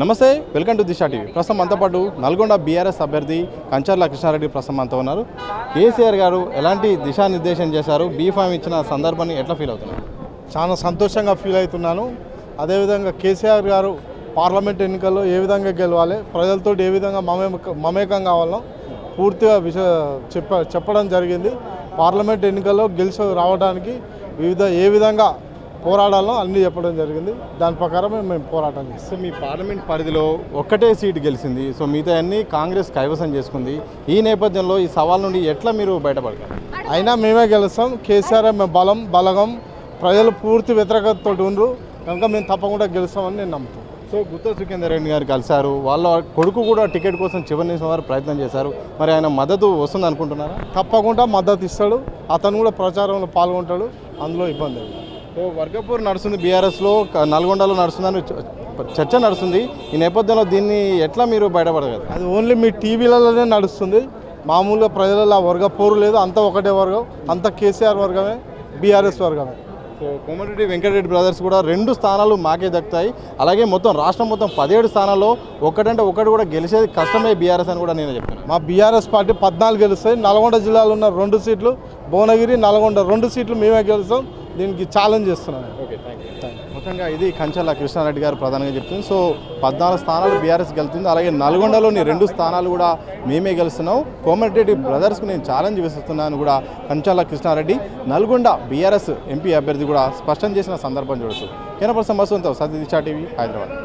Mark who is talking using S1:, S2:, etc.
S1: నమస్తే, welcome to Disha TV. ప్రస్తుతం మనతో పాటు నల్గొండ బీఆర్ఎస్ అభ్యర్థి కంచర్ల కృష్ణారెడ్డి ప్రస్తుతం మనతో ఉన్నారు. కేసీఆర్ గారు ఎలాంటి దిశానిర్దేశం చేశారు, బీఫామ్ ఇచ్చిన సందర్భాన్ని ఎట్లా ఫీల్ అవుతున్నారు?
S2: చాలా సంతోషంగా ఫీల్ అవుతున్నాను. అదేవిధంగా కేసీఆర్ గారు పార్లమెంట్ ఎన్నికల్లో ఏ విధంగా గెలవాలి, ప్రజలతో ఏ విధంగా మమేకం కావాలో పూర్తిగా చెప్పడం జరిగింది. పార్లమెంట్ ఎన్నికల్లో గెలిచి రావడానికి ఏ విధంగా పోరాడాలో అన్నీ చెప్పడం జరిగింది. దాని ప్రకారమే మేము పోరాటం చేస్తాం.
S1: సో మీ పార్లమెంట్ పరిధిలో ఒక్కటే సీటు గెలిచింది, సో మిగతా అన్ని కాంగ్రెస్ కైవసం చేసుకుంది. ఈ నేపథ్యంలో ఈ సవాల్ నుండి ఎట్లా మీరు బయటపడతారు?
S2: అయినా మేమే గెలుస్తాం. కేసీఆర్ మేము బలగం ప్రజలు పూర్తి వ్యతిరేకతతో ఉండరు కనుక మేము తప్పకుండా గెలుస్తామని నేను నమ్ముతాను.
S1: సో గుత్తా సుఖేందర్ రెడ్డి గారు కలిశారు, వాళ్ళ కొడుకు కూడా టికెట్ కోసం చివరి నిమిషం వారు ప్రయత్నం చేశారు. మరి ఆయన మద్దతు వస్తుంది అనుకుంటున్నారా?
S2: తప్పకుండా మద్దతు ఇస్తాడు. అతను కూడా ప్రచారంలో పాల్గొంటాడు. అందులో ఇబ్బంది లేదు.
S1: సో వర్గపూర్ నడుస్తుంది, బీఆర్ఎస్లో నల్గొండలో నడుస్తుందని చర్చ నడుస్తుంది. ఈ నేపథ్యంలో దీన్ని ఎట్లా మీరు బయటపడగలరు?
S2: అది ఓన్లీ మీ టీవీలలోనే నడుస్తుంది. మామూలుగా ప్రజలలో వర్గపోరు లేదు. అంతా ఒకటే వర్గం, అంతా కేసీఆర్ వర్గమే, బీఆర్ఎస్ వర్గమే.
S1: సో కోమటిరెడ్డి వెంకటరెడ్డి బ్రదర్స్ కూడా 2 స్థానాలు మాకే దక్కుతాయి. అలాగే రాష్ట్రం మొత్తం 17 స్థానాల్లో ఒకటి కూడా గెలిచేది కష్టమే బీఆర్ఎస్ అని కూడా నేను చెప్తాను.
S2: మా బీఆర్ఎస్ పార్టీ 14 గెలుస్తాయి. నల్గొండ జిల్లాలో ఉన్న 2 సీట్లు, భువనగిరి, నల్గొండ 2 సీట్లు మేమే గెలుస్తాం. దీనికి ఛాలెంజ్ చేస్తున్నాను.
S1: Okay, thank you. మొత్తంగా ఇది కంచర్ల కృష్ణారెడ్డి గారు ప్రధానంగా చెప్తుంది. సో 14 స్థానాలు బీఆర్ఎస్ గెలుతుంది. అలాగే నల్గొండలోని 2 స్థానాలు కూడా మేమే గెలుస్తున్నాం. కోమటిరెడ్డి బ్రదర్స్కు నేను ఛాలెంజ్ విస్తున్నాను కూడా కంచర్ల కృష్ణారెడ్డి నల్గొండ బీఆర్ఎస్ ఎంపీ అభ్యర్థి కూడా స్పష్టం చేసిన సందర్భం చూడొచ్చు. కెమెరా పర్సన్ మసూంతో సత్య దిశా టీవీ, హైదరాబాద్.